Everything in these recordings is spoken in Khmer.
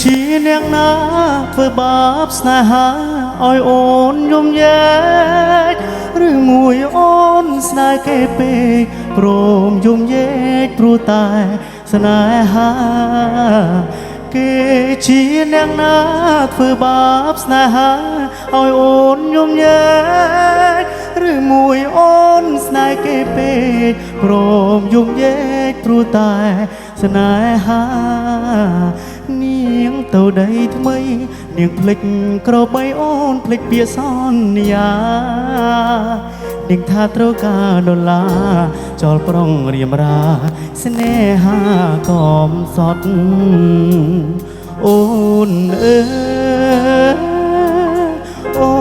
ชีเนียงนาเพื่อบาปสนาหาอ้อยโอนยมแย่หรือมวยโอนสนาเกเปโปรมยมแย่ปรูตายสนาหาเกชีเนียงนาเพื่อบาปสนาหาอ้อยโอนยมแย่หรือมวยโอนสนาเกเปโปรมยมแย่ปรูตายสนาหาនាងទៅដីថ្មីនាងភ្លេចក្របីអូនភ្លេចពាក្យសន្យានាងថាត្រូវការដុល្លារចោលប្រុងរៀមរាស្នេហាកំសត់អូនអើយអូ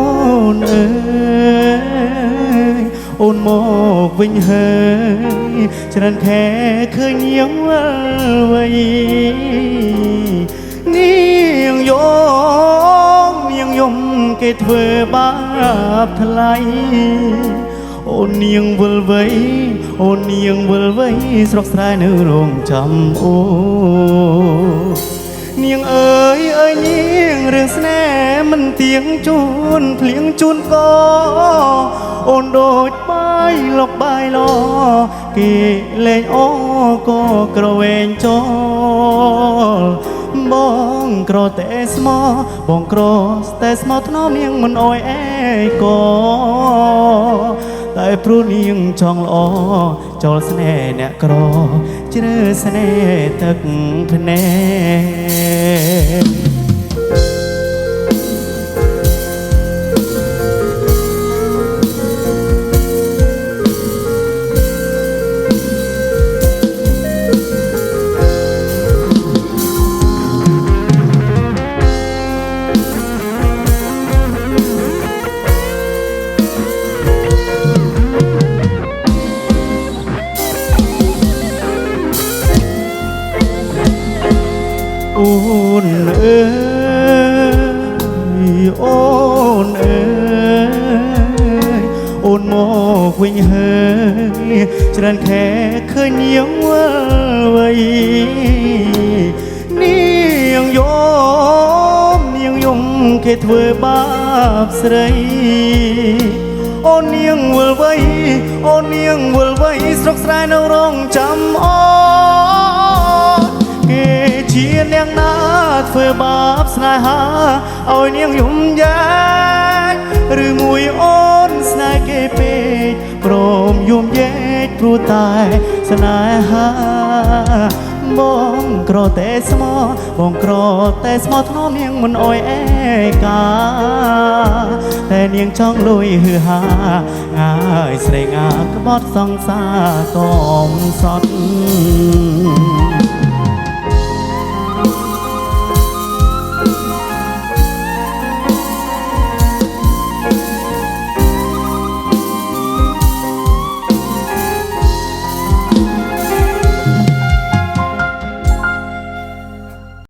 នអើយអូនមកវិញហើយច្រើនខែឃើញនាងវិលវ័យនាងយំគេធ្វើបាបថ្លៃអូននាងវិលវ័យអូននាងវិលវ័យស្រុកស្រែនៅរងចាំអូនាងអើយនាងរឿងស្នេហ៍មិនទៀងជូនភ្លៀងជូនក៏អូនដូចបាយលុកបាយឡគេលេងអូក៏ក្រវែងចូលបងក្រតែស្មោបងក្រតែស្មោថ្នមនាងមិនអោយអែក៏តែព្រោះនាងចង់ល្អចូលស្នេហ៍អ្នកក្រជ្រើស្នេហ៍ទឹកភ្នែកអូនអើយអូនអើយអូនមកវិញហើយច្រើនខែឃើញនាងវិលវ័យនាងយំគេធ្វើបាបស្រីអូននាងវិលវ័យអូននាងវិលវ័យស្រុកស្រែនៅរងចាំអូគេជានាងណាធ្វើបាបស្នេហាឲ្យនាងយំយ៉ាឬមួយអូនស្នេហ៍គេពេកព្រមយំយែកព្រោះតែស្នេហាបងក្រតែស្មោបងក្រតែស្មោថ្នមនាងមិនអោយអែកាតែនាងចង់លួយហឺហាងាយស្រេងាក្បត់សង្សារកំសត់